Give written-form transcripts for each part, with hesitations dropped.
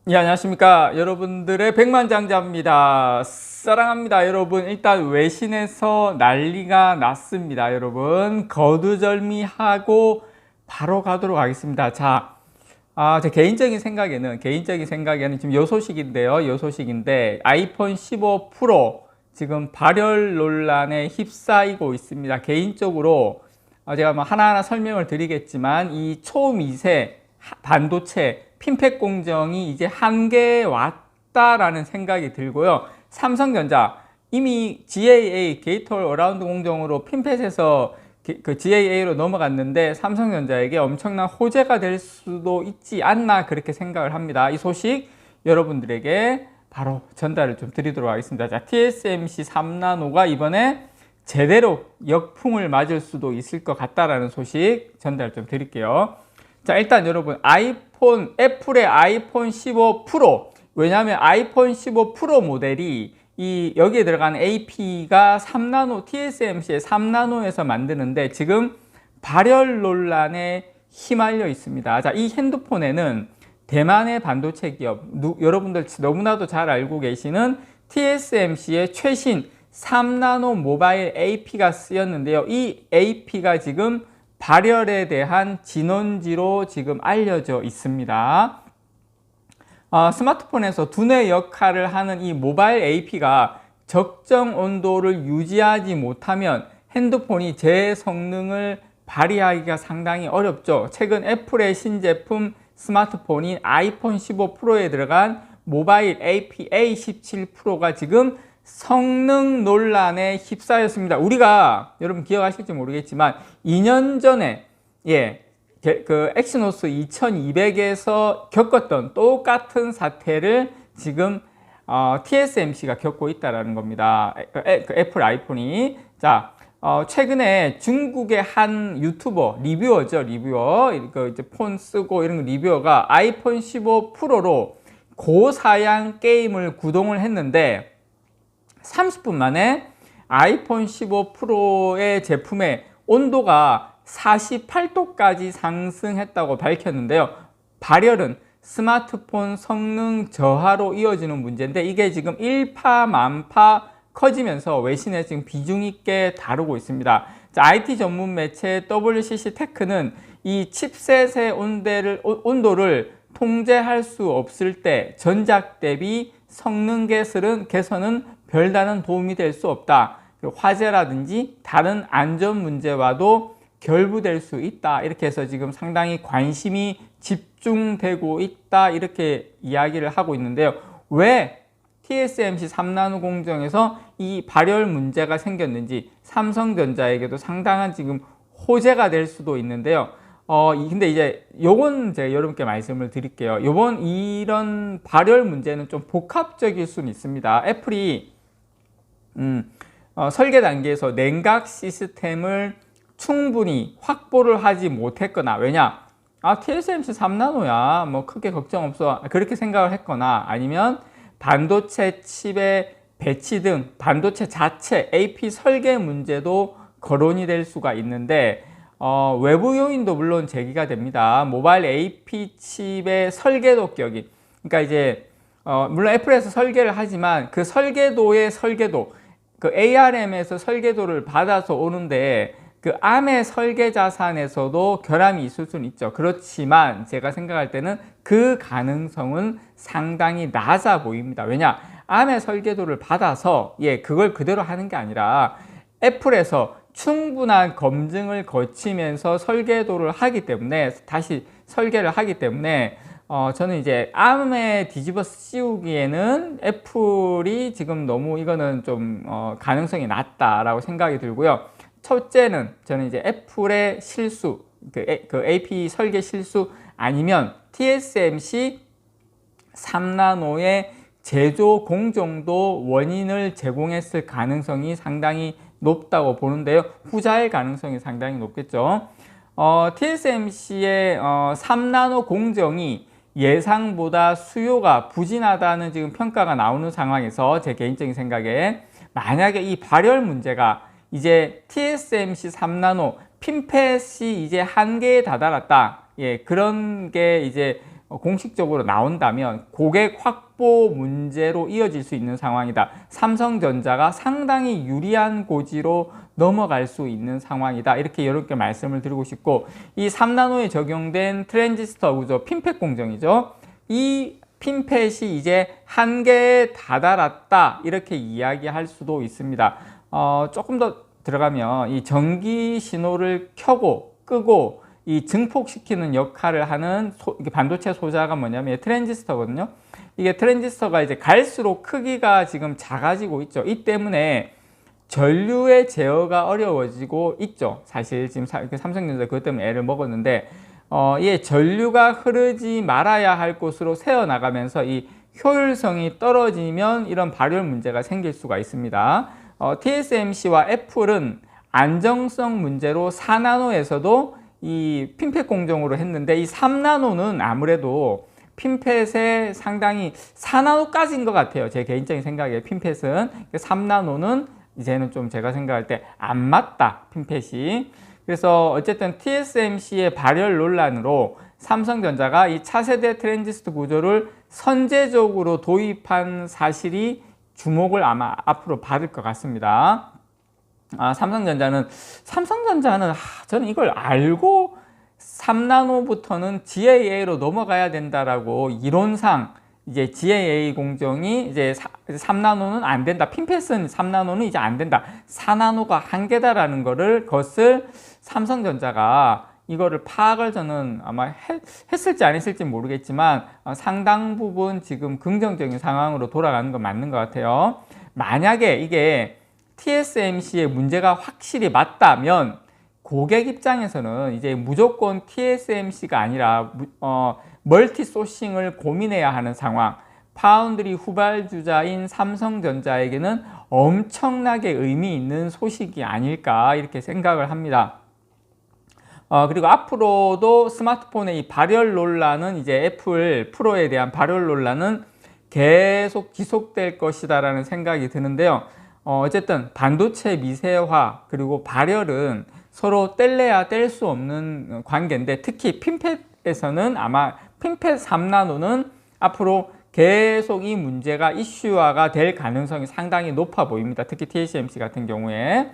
예, 안녕하십니까. 여러분들의 백만장자입니다. 사랑합니다. 여러분, 일단 외신에서 난리가 났습니다. 여러분, 거두절미하고 바로 가도록 하겠습니다. 자, 제 개인적인 생각에는 지금 요 소식인데요. 요 소식인데, 아이폰 15 프로 지금 발열 논란에 휩싸이고 있습니다. 개인적으로, 제가 뭐 하나하나 설명을 드리겠지만, 이 초미세 반도체 핀팩 공정이 이제 한계에 왔다라는 생각이 들고요. 삼성전자 이미 GAA 게이트 어라운드 공정으로 핀펫에서 그 GAA로 넘어갔는데 삼성전자에게 엄청난 호재가 될 수도 있지 않나 그렇게 생각을 합니다. 이 소식 여러분들에게 바로 전달을 좀 드리도록 하겠습니다. 자, TSMC 3나노가 이번에 제대로 역풍을 맞을 수도 있을 것 같다라는 소식 전달 좀 드릴게요. 자, 일단 여러분 애플의 아이폰 15 프로, 왜냐하면 아이폰 15 프로 모델이 여기에 들어가는 AP가 3나노, TSMC의 3나노에서 만드는데 지금 발열 논란에 휘말려 있습니다. 자, 이 핸드폰에는 대만의 반도체 기업, 여러분들 너무나도 잘 알고 계시는 TSMC의 최신 3나노 모바일 AP가 쓰였는데요. 이 AP가 지금 발열에 대한 진원지로 지금 알려져 있습니다. 스마트폰에서 두뇌 역할을 하는 이 모바일 AP가 적정 온도를 유지하지 못하면 핸드폰이 제 성능을 발휘하기가 상당히 어렵죠. 최근 애플의 신제품 스마트폰인 아이폰 15 프로에 들어간 모바일 AP A17 프로가 지금 성능 논란에 휩싸였습니다. 우리가 여러분 기억하실지 모르겠지만 2년 전에 그 엑시노스 2200에서 겪었던 똑같은 사태를 지금 TSMC가 겪고 있다는 겁니다. 그 애플 아이폰이. 자, 최근에 중국의 한 유튜버, 리뷰어, 이제 폰 쓰고 이런 리뷰어가 아이폰 15 프로로 고사양 게임을 구동을 했는데 30분 만에 아이폰 15 프로의 제품의 온도가 48도까지 상승했다고 밝혔는데요. 발열은 스마트폰 성능 저하로 이어지는 문제인데 이게 지금 일파만파 커지면서 외신에 지금 비중 있게 다루고 있습니다. 자, IT 전문 매체 WCC 테크는 이 칩셋의 온도를 통제할 수 없을 때 전작 대비 성능 개선은 별다른 도움이 될 수 없다. 화재라든지 다른 안전 문제와도 결부될 수 있다. 이렇게 해서 지금 상당히 관심이 집중되고 있다. 이렇게 이야기를 하고 있는데요. 왜 TSMC 3나노 공정에서 이 발열 문제가 생겼는지 삼성전자에게도 상당한 지금 호재가 될 수도 있는데요. 근데 이제 요건 제가 여러분께 말씀을 드릴게요. 이런 발열 문제는 좀 복합적일 수는 있습니다. 애플이 설계 단계에서 냉각 시스템을 충분히 확보를 하지 못했거나, 왜냐? TSMC 3나노야. 뭐 크게 걱정 없어. 그렇게 생각을 했거나, 아니면 반도체 칩의 배치 등 반도체 자체 AP 설계 문제도 거론이 될 수가 있는데, 외부 요인도 물론 제기가 됩니다. 모바일 AP 칩의 설계도 격이. 그러니까 이제, 물론 애플에서 설계를 하지만 그 설계도의 설계도, 그 ARM에서 설계도를 받아서 오는데 그 ARM의 설계 자산에서도 결함이 있을 수는 있죠. 그렇지만 제가 생각할 때는 그 가능성은 상당히 낮아 보입니다. 왜냐? ARM의 설계도를 받아서 그걸 그대로 하는 게 아니라 애플에서 충분한 검증을 거치면서 설계도를 하기 때문에, 다시 설계를 하기 때문에 저는 이제 ARM에 뒤집어 씌우기에는 애플이 지금 너무 이거는 좀 가능성이 낮다라고 생각이 들고요. 첫째는 저는 이제 애플의 실수, 그 AP 설계 실수, 아니면 TSMC 3나노의 제조 공정도 원인을 제공했을 가능성이 상당히 높다고 보는데요. 후자의 가능성이 상당히 높겠죠. TSMC의 3나노 공정이 예상보다 수요가 부진하다는 지금 평가가 나오는 상황에서 제 개인적인 생각에 만약에 이 발열 문제가 이제 TSMC 3나노 핀펫이 이제 한계에 다다랐다. 그런 게 이제 공식적으로 나온다면 고객 확보 문제로 이어질 수 있는 상황이다. 삼성전자가 상당히 유리한 고지로 넘어갈 수 있는 상황이다. 이렇게 말씀을 드리고 싶고, 이 3나노에 적용된 트랜지스터 구조, 핀팻 공정이죠. 이 핀팻이 이제 한계에 다다랐다. 이렇게 이야기할 수도 있습니다. 조금 더 들어가면 이 전기 신호를 켜고 끄고 이 증폭시키는 역할을 하는 반도체 소자가 뭐냐면 트랜지스터거든요. 이게 트랜지스터가 이제 갈수록 크기가 지금 작아지고 있죠. 이 때문에 전류의 제어가 어려워지고 있죠. 사실 지금 삼성전자 그것 때문에 애를 먹었는데, 이 전류가 흐르지 말아야 할 곳으로 새어나가면서 이 효율성이 떨어지면 이런 발열 문제가 생길 수가 있습니다. TSMC와 애플은 안정성 문제로 4나노에서도 이 핀팻 공정으로 했는데, 이 3나노는 아무래도 핀팻에 상당히 4나노까지인 것 같아요. 제 개인적인 생각에 핀팻은 3나노는 이제는 좀 제가 생각할 때 안 맞다, 핀팻이. 그래서 어쨌든 TSMC의 발열 논란으로 삼성전자가 이 차세대 트랜지스터 구조를 선제적으로 도입한 사실이 주목을 아마 앞으로 받을 것 같습니다. 삼성전자는 저는 이걸 알고 3나노부터는 GAA로 넘어가야 된다라고 이론상 이제 GAA 공정이 이제 3나노는 안 된다. 핀팻은 3나노는 이제 안 된다. 4나노가 한계다라는 것을 삼성전자가 이거를 파악을 저는 아마 했을지 안 했을지 모르겠지만 상당 부분 지금 긍정적인 상황으로 돌아가는 건 맞는 것 같아요. 만약에 이게 TSMC의 문제가 확실히 맞다면 고객 입장에서는 이제 무조건 TSMC가 아니라 멀티 소싱을 고민해야 하는 상황, 파운드리 후발주자인 삼성전자에게는 엄청나게 의미 있는 소식이 아닐까 이렇게 생각을 합니다. 그리고 앞으로도 스마트폰의 이 발열 논란은 이제 애플 프로에 대한 발열 논란은 계속 지속될 것이다라는 생각이 드는데요. 어쨌든 반도체 미세화 그리고 발열은 서로 뗄래야 뗄 수 없는 관계인데, 특히 핀팻에서는 아마 핀팻 3나노는 앞으로 계속 이 문제가 이슈화가 될 가능성이 상당히 높아 보입니다. 특히 TSMC 같은 경우에.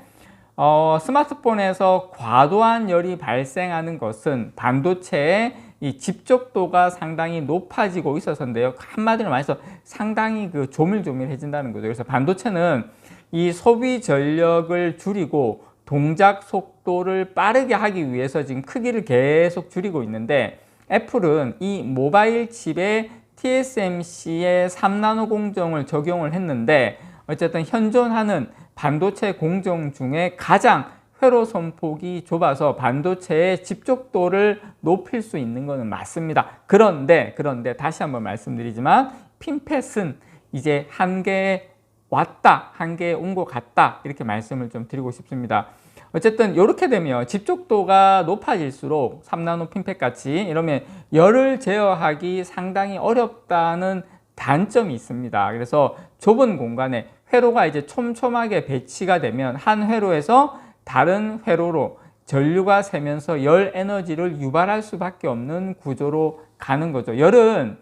스마트폰에서 과도한 열이 발생하는 것은 반도체의 이 집적도가 상당히 높아지고 있어서인데요. 한마디로 말해서 상당히 조밀조밀해진다는 거죠. 그래서 반도체는 이 소비 전력을 줄이고 동작 속도를 빠르게 하기 위해서 지금 크기를 계속 줄이고 있는데, 애플은 이 모바일 칩에 TSMC의 3나노 공정을 적용을 했는데, 어쨌든 현존하는 반도체 공정 중에 가장 회로 선폭이 좁아서 반도체의 집적도를 높일 수 있는 것은 맞습니다. 그런데 다시 한번 말씀드리지만 핀팻은 이제 한계에 왔다, 한계에 온 것 같다, 이렇게 말씀을 좀 드리고 싶습니다. 어쨌든 이렇게 되면 집적도가 높아질수록 3나노 핀팻 같이 이러면 열을 제어하기 상당히 어렵다는 단점이 있습니다. 그래서 좁은 공간에 회로가 이제 촘촘하게 배치가 되면 한 회로에서 다른 회로로 전류가 새면서 열 에너지를 유발할 수밖에 없는 구조로 가는 거죠. 열은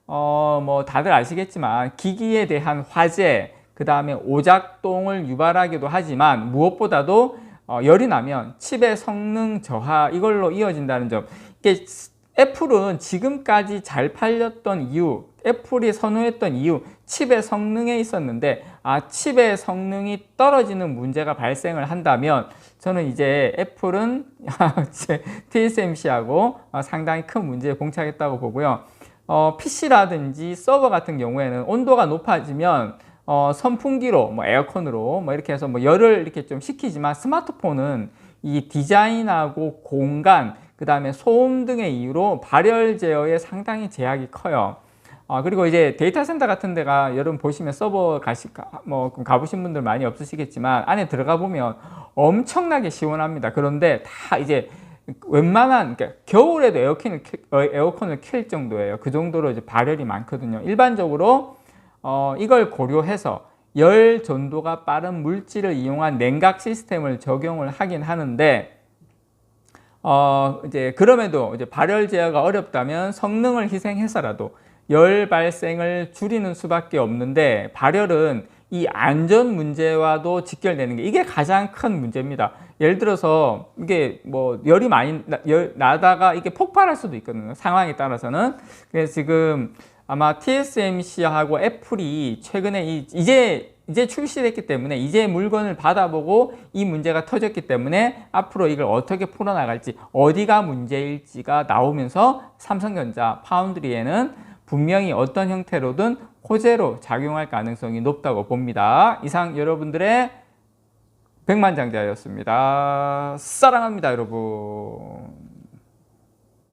뭐 다들 아시겠지만 기기에 대한 화재, 그 다음에 오작동을 유발하기도 하지만 무엇보다도 열이 나면 칩의 성능 저하, 이걸로 이어진다는 점. 이게 애플은 지금까지 잘 팔렸던 이유, 애플이 선호했던 이유, 칩의 성능에 있었는데, 칩의 성능이 떨어지는 문제가 발생을 한다면 저는 이제 애플은 TSMC하고 상당히 큰 문제에 봉착했다고 보고요. PC라든지 서버 같은 경우에는 온도가 높아지면 선풍기로, 에어컨으로 이렇게 해서 열을 이렇게 좀 식히지만, 스마트폰은 이 디자인하고 공간, 그 다음에 소음 등의 이유로 발열 제어에 상당히 제약이 커요. 그리고 이제 데이터 센터 같은 데가 여러분 보시면 서버 가보신 분들 많이 없으시겠지만 안에 들어가 보면 엄청나게 시원합니다. 그런데 다 이제 웬만한, 그러니까 겨울에도 에어컨을 켤 정도예요. 그 정도로 이제 발열이 많거든요. 일반적으로 이걸 고려해서 열 전도가 빠른 물질을 이용한 냉각 시스템을 적용을 하긴 하는데, 이제 그럼에도 이제 발열 제어가 어렵다면 성능을 희생해서라도 열 발생을 줄이는 수밖에 없는데, 발열은 이 안전 문제와도 직결되는 게 이게 가장 큰 문제입니다. 예를 들어서 이게 뭐 열이 많이 나다가 이게 폭발할 수도 있거든요. 상황에 따라서는. 그래서 지금 아마 TSMC하고 애플이 최근에 이제 출시됐기 때문에 이제 물건을 받아보고 이 문제가 터졌기 때문에 앞으로 이걸 어떻게 풀어나갈지, 어디가 문제일지가 나오면서 삼성전자 파운드리에는 분명히 어떤 형태로든 호재로 작용할 가능성이 높다고 봅니다. 이상 여러분들의 백만장자였습니다. 사랑합니다, 여러분.